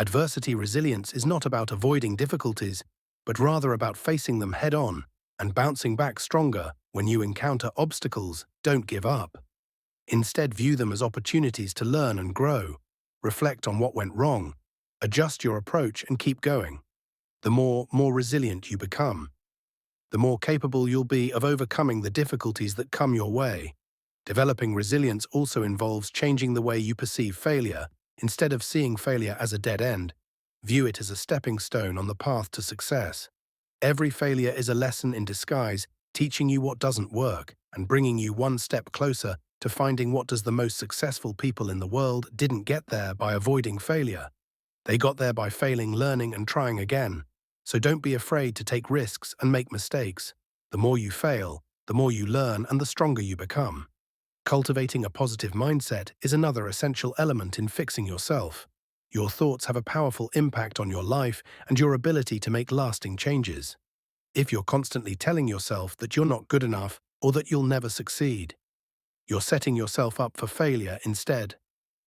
Adversity resilience is not about avoiding difficulties, but rather about facing them head-on and bouncing back stronger when you encounter obstacles. Don't give up. Instead, view them as opportunities to learn and grow. Reflect on what went wrong, adjust your approach and keep going. The more resilient you become, the more capable you'll be of overcoming the difficulties that come your way. Developing resilience also involves changing the way you perceive failure. Instead of seeing failure as a dead end, view it as a stepping stone on the path to success. Every failure is a lesson in disguise, teaching you what doesn't work and bringing you one step closer to finding what does. The most successful people in the world didn't get there by avoiding failure. They got there by failing, learning, and trying again. So don't be afraid to take risks and make mistakes. The more you fail, the more you learn and the stronger you become. Cultivating a positive mindset is another essential element in fixing yourself. Your thoughts have a powerful impact on your life and your ability to make lasting changes. If you're constantly telling yourself that you're not good enough or that you'll never succeed, you're setting yourself up for failure instead.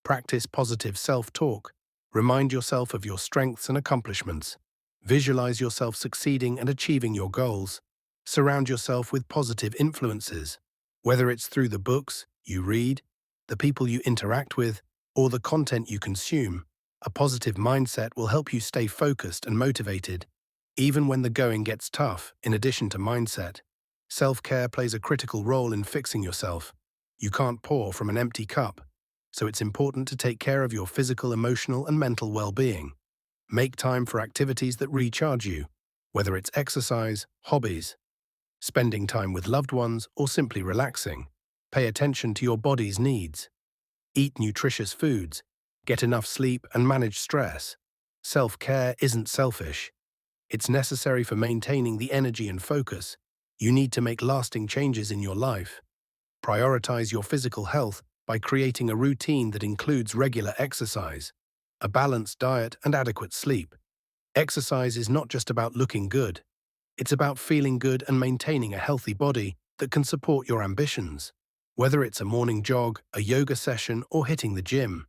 Practice positive self-talk. Remind yourself of your strengths and accomplishments. Visualize yourself succeeding and achieving your goals. Surround yourself with positive influences, whether it's through the books you read, the people you interact with, or the content you consume. A positive mindset will help you stay focused and motivated, even when the going gets tough. In addition to mindset, self-care plays a critical role in fixing yourself. You can't pour from an empty cup, so it's important to take care of your physical, emotional, and mental well-being. Make time for activities that recharge you, whether it's exercise, hobbies, spending time with loved ones, or simply relaxing. Pay attention to your body's needs. Eat nutritious foods, get enough sleep, and manage stress. Self-care isn't selfish. It's necessary for maintaining the energy and focus you need to make lasting changes in your life. Prioritize your physical health by creating a routine that includes regular exercise, a balanced diet, and adequate sleep. Exercise is not just about looking good. It's about feeling good and maintaining a healthy body that can support your ambitions. Whether it's a morning jog, a yoga session, or hitting the gym,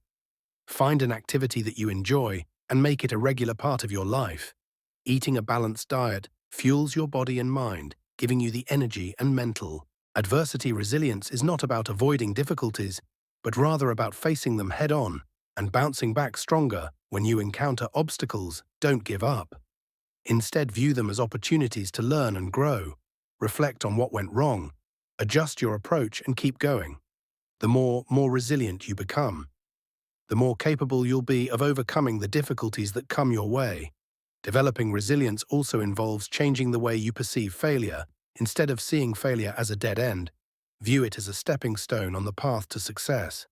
find an activity that you enjoy and make it a regular part of your life. Eating a balanced diet fuels your body and mind, giving you the energy and mental. Adversity resilience is not about avoiding difficulties, but rather about facing them head-on and bouncing back stronger when you encounter obstacles. Don't give up. Instead, view them as opportunities to learn and grow. Reflect on what went wrong, adjust your approach, and keep going. The more resilient you become, the more capable you'll be of overcoming the difficulties that come your way. Developing resilience also involves changing the way you perceive failure. Instead of seeing failure as a dead end, view it as a stepping stone on the path to success.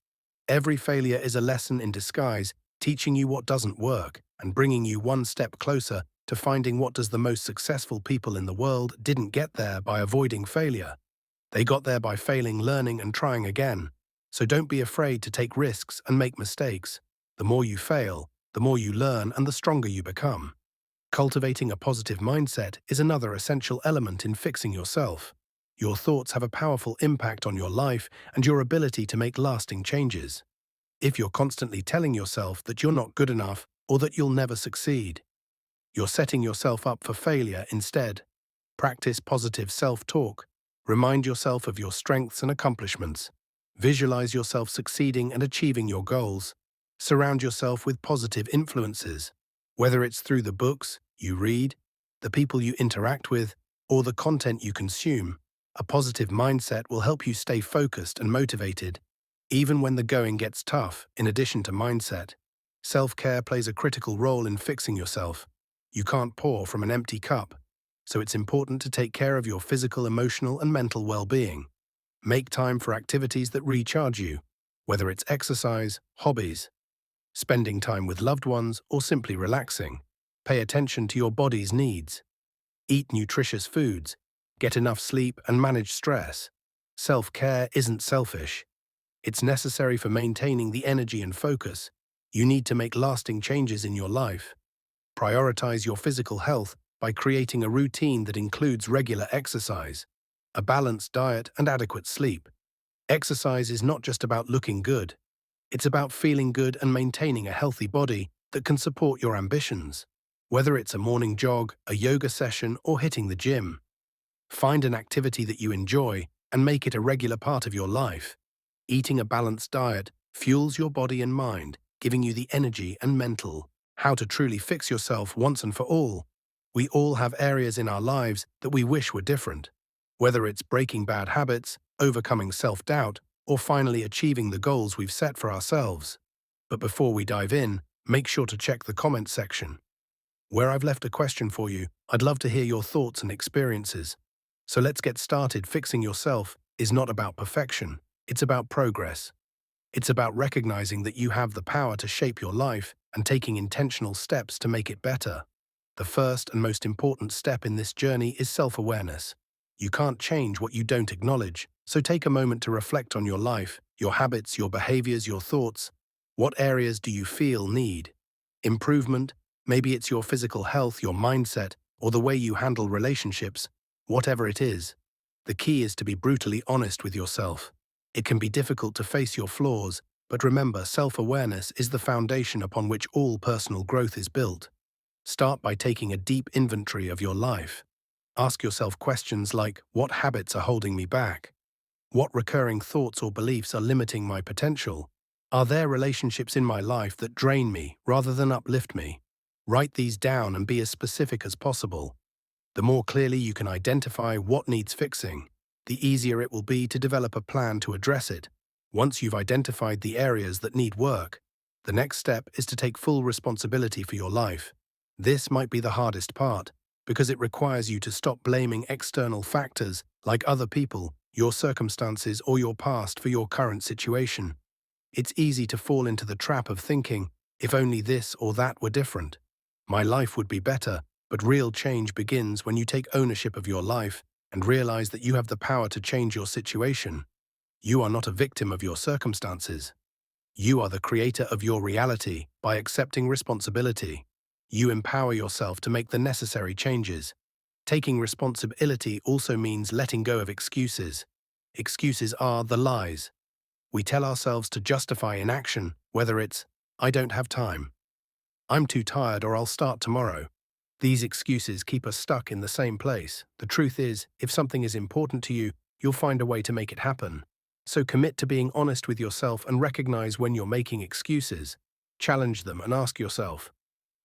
Every failure is a lesson in disguise, teaching you what doesn't work and bringing you one step closer to finding what does. The most successful people in the world didn't get there by avoiding failure. They got there by failing, learning, and trying again. So don't be afraid to take risks and make mistakes. The more you fail, the more you learn and the stronger you become. Cultivating a positive mindset is another essential element in fixing yourself. Your thoughts have a powerful impact on your life and your ability to make lasting changes. If you're constantly telling yourself that you're not good enough or that you'll never succeed, you're setting yourself up for failure instead. Practice positive self-talk. Remind yourself of your strengths and accomplishments. Visualize yourself succeeding and achieving your goals. Surround yourself with positive influences, whether it's through the books you read, the people you interact with, or the content you consume. A positive mindset will help you stay focused and motivated, even when the going gets tough. In addition to mindset, self-care plays a critical role in fixing yourself. You can't pour from an empty cup, so it's important to take care of your physical, emotional, and mental well-being. Make time for activities that recharge you, whether it's exercise, hobbies, spending time with loved ones, or simply relaxing. Pay attention to your body's needs. Eat nutritious foods, get enough sleep, and manage stress. Self-care isn't selfish. It's necessary for maintaining the energy and focus you need to make lasting changes in your life. Prioritize your physical health by creating a routine that includes regular exercise, a balanced diet, and adequate sleep. Exercise is not just about looking good. It's about feeling good and maintaining a healthy body that can support your ambitions. Whether it's a morning jog, a yoga session, or hitting the gym, find an activity that you enjoy and make it a regular part of your life. Eating a balanced diet fuels your body and mind, giving you the energy and mental. How to truly fix yourself once and for all. We all have areas in our lives that we wish were different. Whether it's breaking bad habits, overcoming self-doubt, or finally achieving the goals we've set for ourselves. But before we dive in, make sure to check the comments section, where I've left a question for you. I'd love to hear your thoughts and experiences. So let's get started. Fixing yourself is not about perfection, it's about progress. It's about recognizing that you have the power to shape your life and taking intentional steps to make it better. The first and most important step in this journey is self-awareness. You can't change what you don't acknowledge, so take a moment to reflect on your life, your habits, your behaviors, your thoughts. What areas do you feel need improvement? Maybe it's your physical health, your mindset, or the way you handle relationships. Whatever it is, the key is to be brutally honest with yourself. It can be difficult to face your flaws, but remember, self-awareness is the foundation upon which all personal growth is built. Start by taking a deep inventory of your life. Ask yourself questions like, what habits are holding me back? What recurring thoughts or beliefs are limiting my potential? Are there relationships in my life that drain me rather than uplift me? Write these down and be as specific as possible. The more clearly you can identify what needs fixing, the easier it will be to develop a plan to address it. Once you've identified the areas that need work, the next step is to take full responsibility for your life. This might be the hardest part, because it requires you to stop blaming external factors like other people, your circumstances, or your past for your current situation. It's easy to fall into the trap of thinking, if only this or that were different, my life would be better. But real change begins when you take ownership of your life and realize that you have the power to change your situation. You are not a victim of your circumstances. You are the creator of your reality by accepting responsibility. You empower yourself to make the necessary changes. Taking responsibility also means letting go of excuses. Excuses are the lies we tell ourselves to justify inaction, whether it's, I don't have time, I'm too tired, or I'll start tomorrow. These excuses keep us stuck in the same place. The truth is, if something is important to you, you'll find a way to make it happen. So commit to being honest with yourself and recognize when you're making excuses. Challenge them and ask yourself,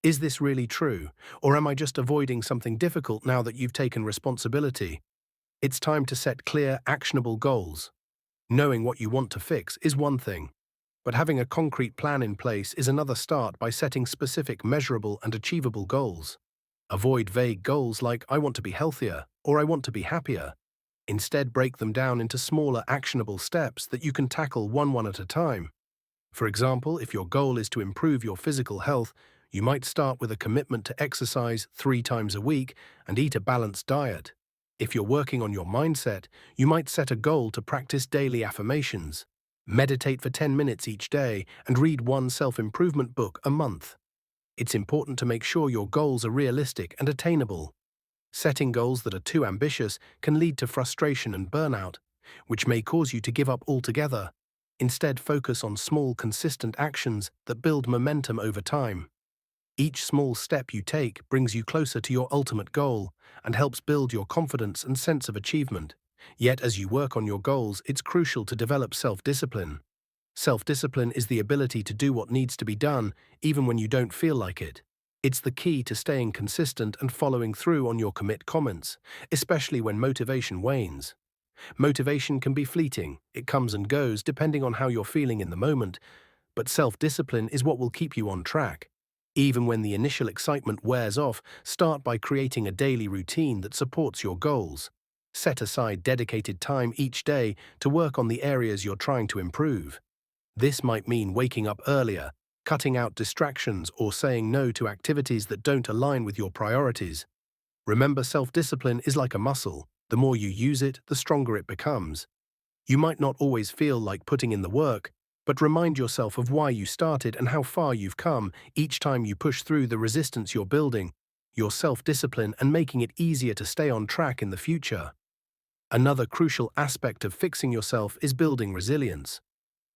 is this really true? Or am I just avoiding something difficult now that you've taken responsibility? It's time to set clear, actionable goals. Knowing what you want to fix is one thing, but having a concrete plan in place is another. Start by setting specific, measurable, and achievable goals. Avoid vague goals like, I want to be healthier, or I want to be happier. Instead, break them down into smaller, actionable steps that you can tackle one at a time. For example, if your goal is to improve your physical health, you might start with a commitment to exercise 3 times a week and eat a balanced diet. If you're working on your mindset, you might set a goal to practice daily affirmations, meditate for 10 minutes each day, and read one self-improvement book a month. It's important to make sure your goals are realistic and attainable. Setting goals that are too ambitious can lead to frustration and burnout, which may cause you to give up altogether. Instead, focus on small, consistent actions that build momentum over time. Each small step you take brings you closer to your ultimate goal and helps build your confidence and sense of achievement. Yet, as you work on your goals, it's crucial to develop self-discipline. Self-discipline is the ability to do what needs to be done, even when you don't feel like it. It's the key to staying consistent and following through on your comments, especially when motivation wanes. Motivation can be fleeting. It comes and goes depending on how you're feeling in the moment, but self-discipline is what will keep you on track. Even when the initial excitement wears off, start by creating a daily routine that supports your goals. Set aside dedicated time each day to work on the areas you're trying to improve. This might mean waking up earlier, cutting out distractions, or saying no to activities that don't align with your priorities. Remember, self-discipline is like a muscle. The more you use it, the stronger it becomes. You might not always feel like putting in the work, but remind yourself of why you started and how far you've come. Each time you push through the resistance, you're building your self-discipline and making it easier to stay on track in the future. Another crucial aspect of fixing yourself is building resilience.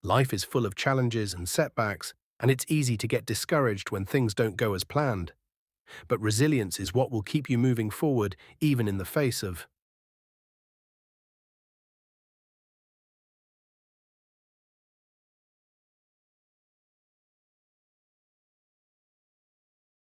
Life is full of challenges and setbacks, and it's easy to get discouraged when things don't go as planned. But resilience is what will keep you moving forward even in the face of